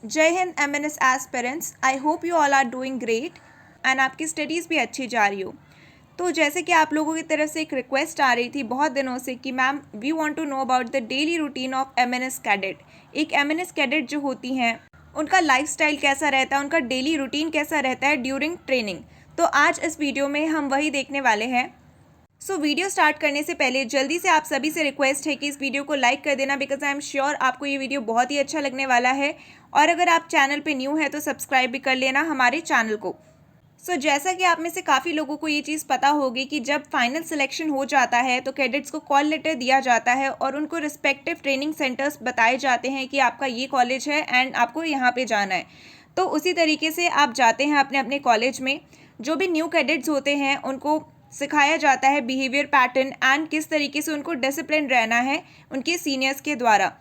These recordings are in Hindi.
जय हिंद MNS aspirants, I hope you all are doing great and आपकी स्टडीज़ भी अच्छी जा रही हो। तो जैसे कि आप लोगों की तरफ से एक रिक्वेस्ट आ रही थी बहुत दिनों से कि ma'am we want to know about the daily routine of MNS cadet. एक एमएनएस कैडेट जो होती हैं उनका लाइफस्टाइल कैसा रहता है, उनका डेली रूटीन कैसा रहता है ड्यूरिंग ट्रेनिंग। तो आज इस वीडियो में हम वही देखने वाले हैं। वीडियो स्टार्ट करने से पहले जल्दी से आप सभी से रिक्वेस्ट है कि इस वीडियो को लाइक कर देना, बिकॉज आई एम श्योर आपको ये वीडियो बहुत ही अच्छा लगने वाला है। और अगर आप चैनल पे न्यू है तो सब्सक्राइब भी कर लेना हमारे चैनल को। जैसा कि आप में से काफ़ी लोगों को ये चीज़ पता होगी कि जब फाइनल सिलेक्शन हो जाता है तो कैडेट्स को कॉल लेटर दिया जाता है और उनको रिस्पेक्टिव ट्रेनिंग सेंटर्स बताए जाते हैं कि आपका ये कॉलेज है एंड आपको यहाँ पे जाना है। तो उसी तरीके से आप जाते हैं अपने अपने कॉलेज में। जो भी न्यू कैडेट्स होते हैं उनको सिखाया जाता है बिहेवियर पैटर्न एंड किस तरीके से उनको डिसिप्लिन रहना है उनके सीनियर्स के द्वारा।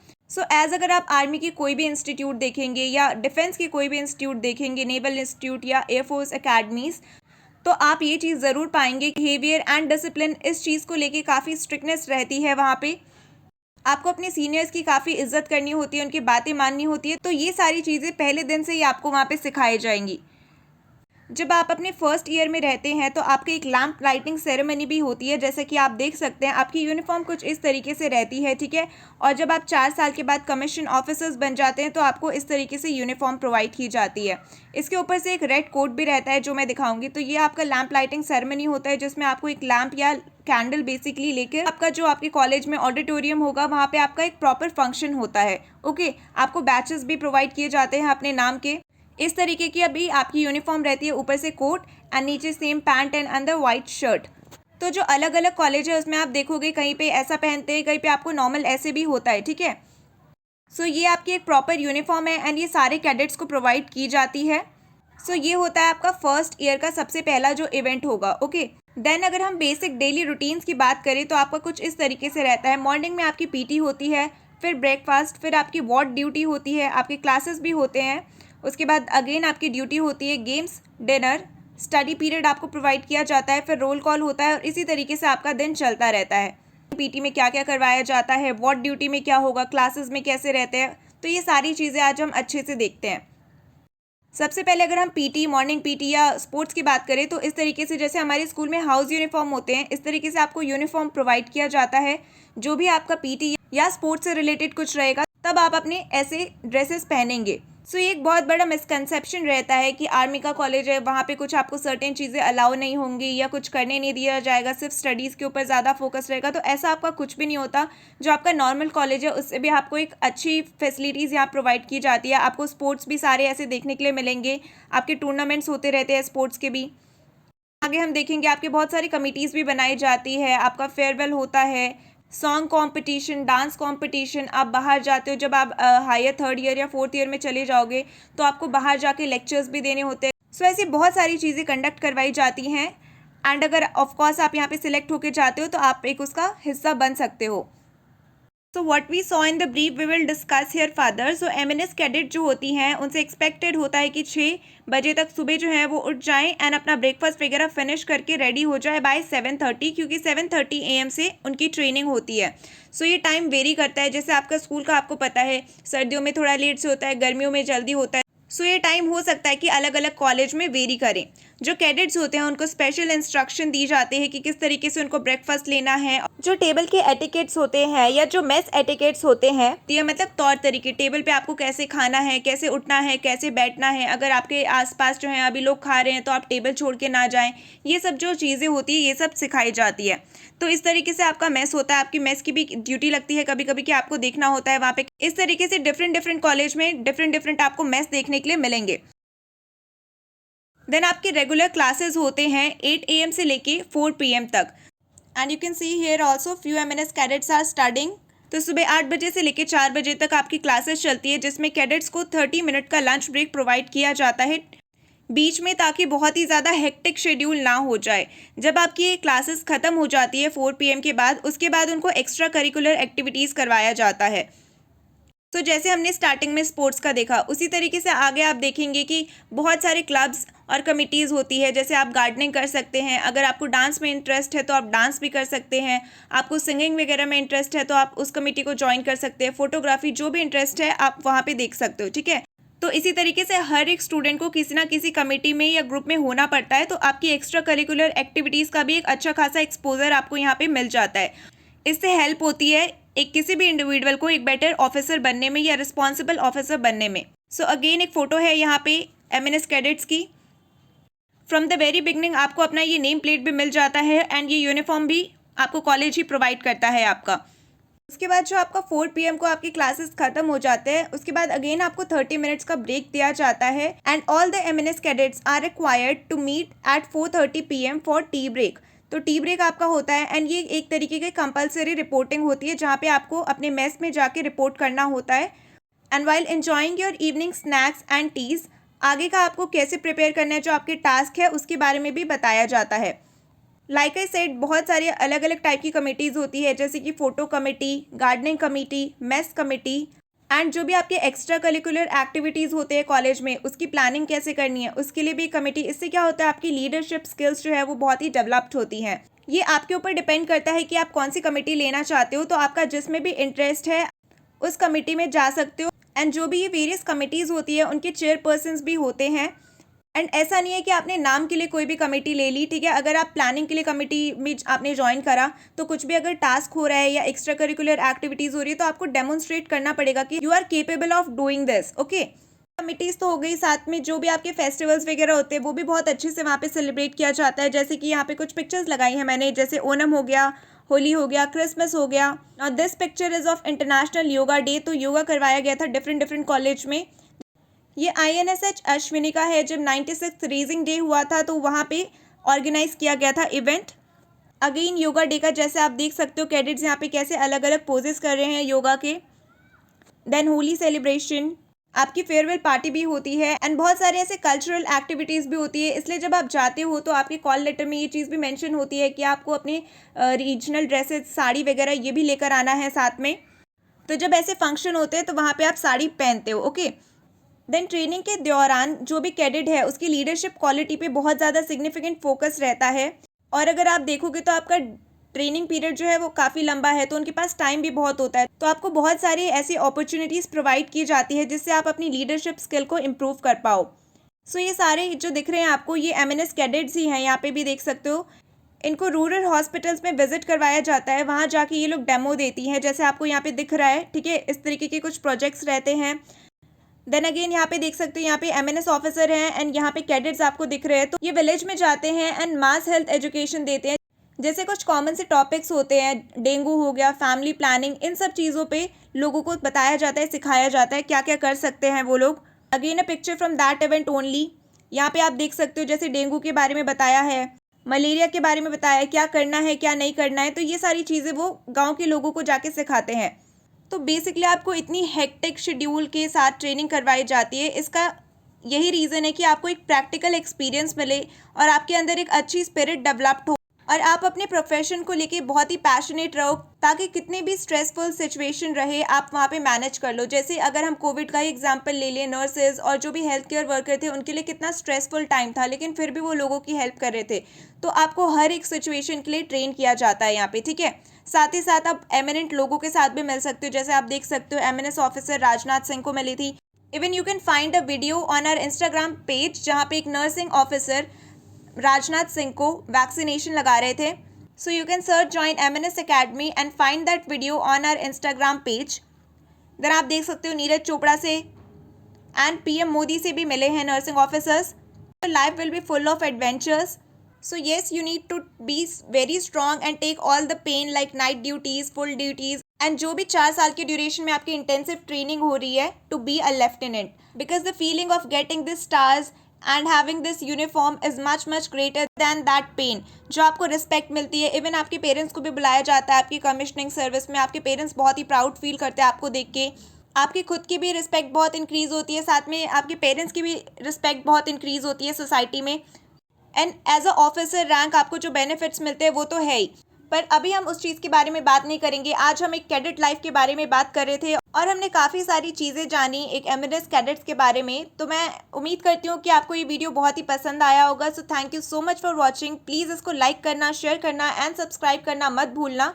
एज अगर आप आर्मी की कोई भी इंस्टीट्यूट देखेंगे या डिफेंस की कोई भी इंस्टीट्यूट देखेंगे, नेवल इंस्टीट्यूट या एयरफोर्स एकेडमीज, तो आप ये चीज़ ज़रूर पाएंगे बिहेवियर एंड डिसिप्लिन इस चीज़ को लेके काफ़ी स्ट्रिक्टनेस रहती है। वहाँ पे आपको अपने सीनियर्स की काफ़ी इज्जत करनी होती है, उनकी बातें माननी होती है। तो ये सारी चीज़ें पहले दिन से ही आपको वहाँ पे सिखाई जाएंगी। जब आप अपने फर्स्ट ईयर में रहते हैं तो आपकी एक लैंप लाइटिंग सेरेमनी भी होती है। जैसे कि आप देख सकते हैं आपकी यूनिफॉर्म कुछ इस तरीके से रहती है, ठीक है। और जब आप 4 साल के बाद कमीशन ऑफिसर्स बन जाते हैं तो आपको इस तरीके से यूनिफॉर्म प्रोवाइड की जाती है। इसके ऊपर से एक रेड कोट भी रहता है जो मैं दिखाऊंगी। तो ये आपका लैंप लाइटिंग सेरेमनी होता है जिसमें आपको एक लैंप या कैंडल बेसिकली लेकर आपका जो आपके कॉलेज में ऑडिटोरियम होगा वहाँ पे आपका एक प्रॉपर फंक्शन होता है। ओके, आपको बैचेस भी प्रोवाइड किए जाते हैं अपने नाम के। इस तरीके की अभी आपकी यूनिफॉर्म रहती है, ऊपर से कोट एंड नीचे सेम पैंट एंड अंदर वाइट शर्ट। तो जो अलग अलग कॉलेज है उसमें आप देखोगे कहीं पे ऐसा पहनते हैं, कहीं पे आपको नॉर्मल ऐसे भी होता है, ठीक है। ये आपकी एक प्रॉपर यूनिफॉर्म है एंड ये सारे कैडेट्स को प्रोवाइड की जाती है। ये होता है आपका फर्स्ट ईयर का सबसे पहला जो इवेंट होगा। ओके, देन अगर हम बेसिक डेली रूटीन्स की बात करें तो आपका कुछ इस तरीके से रहता है। मॉर्निंग में आपकी पीटी होती है, फिर ब्रेकफास्ट, फिर आपकी वार्ड ड्यूटी होती है, आपके क्लासेस भी होते हैं। उसके बाद अगेन आपकी ड्यूटी होती है गेम्स, डिनर, स्टडी पीरियड आपको प्रोवाइड किया जाता है, फिर रोल कॉल होता है और इसी तरीके से आपका दिन चलता रहता है। पीटी में क्या क्या करवाया जाता है, वार्ड ड्यूटी में क्या होगा, क्लासेस में कैसे रहते हैं, तो ये सारी चीज़ें आज हम अच्छे से देखते हैं। सबसे पहले अगर हम पीटी, मॉर्निंग पीटी या स्पोर्ट्स की बात करें तो इस तरीके से जैसे हमारे स्कूल में हाउस यूनिफॉर्म होते हैं इस तरीके से आपको यूनिफॉर्म प्रोवाइड किया जाता है। जो भी आपका पीटी या स्पोर्ट्स से रिलेटेड कुछ रहेगा तब आप अपने ऐसे ड्रेसेस पहनेंगे। ये एक बहुत बड़ा मिसकंसेप्शन रहता है कि आर्मी का कॉलेज है, वहाँ पे कुछ आपको सर्टेन चीज़ें अलाउ नहीं होंगी या कुछ करने नहीं दिया जाएगा, सिर्फ स्टडीज़ के ऊपर ज़्यादा फोकस रहेगा। तो ऐसा आपका कुछ भी नहीं होता। जो आपका नॉर्मल कॉलेज है उससे भी आपको एक अच्छी फैसिलिटीज़ यहाँ प्रोवाइड की जाती है। आपको स्पोर्ट्स भी सारे ऐसे देखने के लिए मिलेंगे, आपके टूर्नामेंट्स होते रहते हैं स्पोर्ट्स के भी। आगे हम देखेंगे आपके बहुत सारी कमिटीज़ भी बनाई जाती है, आपका फेयरवेल होता है, सॉन्ग कंपटीशन, डांस कंपटीशन। आप बाहर जाते हो, जब आप हायर थर्ड ईयर या फोर्थ ईयर में चले जाओगे तो आपको बाहर जाके लेक्चर्स भी देने होते हैं। ऐसी बहुत सारी चीज़ें कंडक्ट करवाई जाती हैं एंड अगर ऑफकोर्स आप यहाँ पे सिलेक्ट होके जाते हो तो आप एक उसका हिस्सा बन सकते हो। What we saw in the brief we will discuss here further. MNS cadet जो होती हैं उनसे एक्सपेक्टेड होता है कि 6 बजे तक सुबह जो है वो उठ जाएं एंड अपना ब्रेकफास्ट वगैरह फिनिश करके रेडी हो जाए बाय 7:30, क्योंकि 7:30 AM से उनकी ट्रेनिंग होती है। ये टाइम वेरी करता है। जैसे आपका स्कूल का आपको पता है सर्दियों में थोड़ा लेट से होता है, गर्मियों में जल्दी होता है। ये टाइम हो सकता है कि अलग अलग कॉलेज में वेरी करें। जो कैडेट्स होते हैं उनको स्पेशल इंस्ट्रक्शन दी जाते हैं कि किस तरीके से उनको ब्रेकफास्ट लेना है। जो टेबल के एटिकेट्स होते हैं या जो मेस एटिकेट्स होते हैं, ये मतलब तौर तरीके, टेबल पे आपको कैसे खाना है, कैसे उठना है, कैसे बैठना है, अगर आपके आसपास जो है अभी लोग खा रहे हैं तो आप टेबल छोड़ के ना जाएं, ये सब जो चीज़ें होती है ये सब सिखाई जाती है। तो इस तरीके से आपका मेस होता है। आपकी मेस की भी ड्यूटी लगती है कभी कभी कि आपको देखना होता है वहाँ पे। इस तरीके से डिफरेंट कॉलेज में डिफरेंट आपको मेस देखने के लिए मिलेंगे। देन आपके रेगुलर क्लासेस होते हैं 8 AM से लेके 4 PM तक and you can see here also few MNS cadets are studying. तो सुबह 8 बजे से लेके 4 बजे तक आपकी क्लासेस चलती है जिसमें कैडेट्स को 30 मिनट का लंच ब्रेक प्रोवाइड किया जाता है बीच में, ताकि बहुत ही ज़्यादा हेक्टिक शेड्यूल ना हो जाए। जब आपकी ये क्लासेस ख़त्म हो जाती है 4 PM के बाद, उसके बाद उनको एक्स्ट्रा करिकुलर एक्टिविटीज़ करवाया जाता है। जैसे हमने स्टार्टिंग में स्पोर्ट्स का देखा उसी तरीके से आगे आप देखेंगे कि बहुत सारे क्लब्स और कमिटीज़ होती है। जैसे आप गार्डनिंग कर सकते हैं, अगर आपको डांस में इंटरेस्ट है तो आप डांस भी कर सकते हैं, आपको सिंगिंग वगैरह में इंटरेस्ट है तो आप उस कमेटी को ज्वाइन कर सकते हैं, फोटोग्राफी जो भी इंटरेस्ट है आप वहाँ पे देख सकते हो, ठीक है। तो इसी तरीके से हर एक स्टूडेंट को किसी ना किसी कमेटी में या ग्रुप में होना पड़ता है, तो आपकी एक्स्ट्रा करिकुलर एक्टिविटीज़ का भी एक अच्छा खासा एक्सपोजर आपको यहाँ पे मिल जाता है। इससे हेल्प होती है एक किसी भी इंडिविजुअल को एक बेटर ऑफिसर बनने में या रिस्पॉन्सिबल ऑफिसर बनने में। सो अगेन एक फ़ोटो है यहाँ पे एमएनएस कैडेट्स की। फ्रॉम द वेरी बिगनिंग आपको अपना ये नेम प्लेट भी मिल जाता है एंड ये यूनिफॉर्म भी आपको कॉलेज ही प्रोवाइड करता है आपका। उसके बाद जो आपका 4 PM को आपकी क्लासेस खत्म हो जाते हैं, उसके बाद अगेन आपको 30 मिनट्स का ब्रेक दिया जाता है and all the MNS cadets are required to meet at 4:30 PM for tea break. तो टी ब्रेक आपका होता है एंड ये एक तरीके की कंपलसरी रिपोर्टिंग होती है जहाँ पे आपको अपने मेस में जाके रिपोर्ट करना होता है। And while enjoying your evening snacks and teas, आगे का आपको कैसे प्रिपेयर करना है, जो आपके टास्क है उसके बारे में भी बताया जाता है। लाइक आई सेड, बहुत सारी अलग अलग टाइप की कमिटीज़ होती है, जैसे कि photo committee, gardening committee, mess committee and जो भी आपके एक्स्ट्रा करिकुलर एक्टिविटीज़ होते हैं कॉलेज में, उसकी प्लानिंग कैसे करनी है उसके लिए भी कमेटी। इससे क्या होता है, आपकी लीडरशिप स्किल्स जो है वो बहुत ही डेवलप्ड होती हैं। ये आपके ऊपर डिपेंड करता है कि आप कौन सी कमेटी लेना चाहते हो, तो आपका जिसमें भी इंटरेस्ट है उस कमेटी में जा सकते हो। एंड जो भी ये वेरियस कमेटीज़ होती है उनके चेयरपर्सन्स भी होते हैं। एंड ऐसा नहीं है कि आपने नाम के लिए कोई भी कमेटी ले ली, ठीक है। अगर आप प्लानिंग के लिए कमेटी में आपने ज्वाइन करा, तो कुछ भी अगर टास्क हो रहा है या एक्स्ट्रा करिकुलर एक्टिविटीज़ हो रही है, तो आपको डेमोन्स्ट्रेट करना पड़ेगा कि you are capable of doing this, okay. Committees तो हो गई, साथ में जो भी आपके फेस्टिवल्स वगैरह होते हैं वो भी बहुत अच्छे से वहाँ पे सेलिब्रेट किया जाता है। जैसे कि यहाँ पे कुछ पिक्चर्स लगाई हैं मैंने, जैसे ओनम हो गया, होली हो गया, क्रिसमस हो गया। और this picture is of international yoga day. तो योगा करवाया गया था डिफरेंट कॉलेज में। ये INSH अश्विनी का है। जब 96 रेजिंग डे हुआ था तो वहाँ पे ऑर्गेनाइज किया गया था इवेंट। अगेन योगा डे का जैसे आप देख सकते हो कैडेट्स यहाँ पे कैसे अलग अलग पोजेस कर रहे हैं योगा के। देन होली सेलिब्रेशन, आपकी फेयरवेल पार्टी भी होती है एंड बहुत सारे ऐसे कल्चरल एक्टिविटीज़ भी होती है। इसलिए जब आप जाते हो तो आपके कॉल लेटर में ये चीज़ भी मेंशन होती है कि आपको अपने रीजनल ड्रेसेस, साड़ी वगैरह ये भी लेकर आना है साथ में। तो जब ऐसे फंक्शन होते हैं तो वहाँ पे आप साड़ी पहनते हो, ओके। देन ट्रेनिंग के दौरान जो भी कैडेट है उसकी लीडरशिप क्वालिटी पे बहुत ज़्यादा सिग्निफिकेंट फोकस रहता है। और अगर आप देखोगे तो आपका ट्रेनिंग पीरियड जो है वो काफ़ी लंबा है, तो उनके पास टाइम भी बहुत होता है। तो आपको बहुत सारी ऐसी अपॉर्चुनिटीज़ प्रोवाइड की जाती है जिससे आप अपनी लीडरशिप स्किल को इम्प्रूव कर पाओ। सो ये सारे जो दिख रहे हैं आपको, ये MNS कैडेट्स ही हैं। यहाँ पे भी देख सकते हो, इनको रूरल हॉस्पिटल्स में विजिट करवाया जाता है। वहाँ जाके ये लोग डेमो देती हैं, जैसे आपको यहाँ पे दिख रहा है, ठीक है। इस तरीके के कुछ प्रोजेक्ट्स रहते हैं। देन अगेन यहाँ पे देख सकते हो, यहाँ पे MNS ऑफिसर हैं एंड यहाँ पे कैडेट्स आपको दिख रहे हैं। तो ये विलेज में जाते हैं एंड मास हेल्थ एजुकेशन देते हैं। जैसे कुछ कॉमन से टॉपिक्स होते हैं, डेंगू हो गया, फैमिली प्लानिंग, इन सब चीज़ों पे लोगों को बताया जाता है, सिखाया जाता है क्या क्या कर सकते हैं वो लोग। Again a picture from that event only. यहाँ पे आप देख सकते हो जैसे डेंगू के बारे में बताया है, मलेरिया के बारे में बताया है, क्या करना है क्या नहीं करना है। तो ये सारी चीज़ें वो गाँव के लोगों को जाके सिखाते हैं। तो बेसिकली आपको इतनी हेक्टिक शेड्यूल के साथ ट्रेनिंग करवाई जाती है, इसका यही रीज़न है कि आपको एक प्रैक्टिकल एक्सपीरियंस मिले और आपके अंदर एक अच्छी स्पिरिट डेवलप्ड हो और आप अपने प्रोफेशन को लेके बहुत ही पैशनेट रहो, ताकि कितनी भी स्ट्रेसफुल सिचुएशन रहे आप वहाँ पे मैनेज कर लो। जैसे अगर हम कोविड का ही एग्जांपल ले लें, नर्सेज और जो भी हेल्थ केयर वर्कर थे उनके लिए कितना स्ट्रेसफुल टाइम था, लेकिन फिर भी वो लोगों की हेल्प कर रहे थे। तो आपको हर एक सिचुएशन के लिए ट्रेन किया जाता है यहाँ पे, ठीक है। साथ ही साथ आप एमिनेंट लोगों के साथ भी मिल सकते हो। जैसे आप देख सकते हो MNS ऑफिसर राजनाथ सिंह को मिली थी। Even you can find a video on our Instagram page जहाँ पे एक नर्सिंग ऑफिसर राजनाथ सिंह को वैक्सीनेशन लगा रहे थे। So you can search join MNS academy and find that video on our Instagram page. Then आप देख सकते हो नीरज चोपड़ा से एंड PM मोदी से भी मिले हैं nursing officers. Life will be full of adventures. So yes, you need to be very strong and take all the pain like night duties, full duties and जो भी 4 साल की ड्यूरेशन में आपकी इंटेंसिव ट्रेनिंग हो रही है to be a lieutenant, because the feeling of getting this stars and having this uniform is much greater than that pain। जो आपको रिस्पेक्ट मिलती है, इवन आपके पेरेंट्स को भी बुलाया जाता है आपकी कमिश्निंग सर्विस में। आपके पेरेंट्स बहुत ही प्राउड फील करते हैं आपको देख के। आपकी खुद की भी रिस्पेक्ट बहुत इंक्रीज़ होती है, साथ में आपके पेरेंट्स की भी रिस्पेक्ट बहुत इंक्रीज़ होती है सोसाइटी में। And as a officer rank आपको जो बेनिफिट्स मिलते हैं वो तो है ही, पर अभी हम उस चीज़ के बारे में बात नहीं करेंगे। आज हम एक कैडेट लाइफ के बारे में बात कर रहे थे और हमने काफ़ी सारी चीज़ें जानी एक MNS कैडेट्स के बारे में। तो मैं उम्मीद करती हूँ कि आपको ये वीडियो बहुत ही पसंद आया होगा। So thank you so much for watching. Please इसको लाइक करना, शेयर करना एंड सब्सक्राइब करना मत भूलना।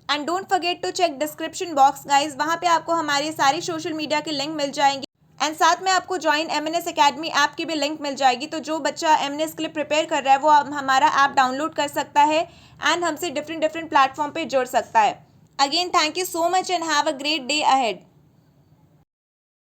And don't forget to check description box guys, वहाँ पे आपको हमारे सारे सोशल मीडिया के लिंक मिल जाएंगे। एंड साथ में आपको ज्वाइन MNS अकेडमी ऐप की भी लिंक मिल जाएगी। तो जो बच्चा MNS के लिए प्रिपेयर कर रहा है वो अब हमारा ऐप डाउनलोड कर सकता है एंड हमसे डिफरेंट प्लेटफॉर्म पे जुड़ सकता है। Again thank you so much and have a great day ahead.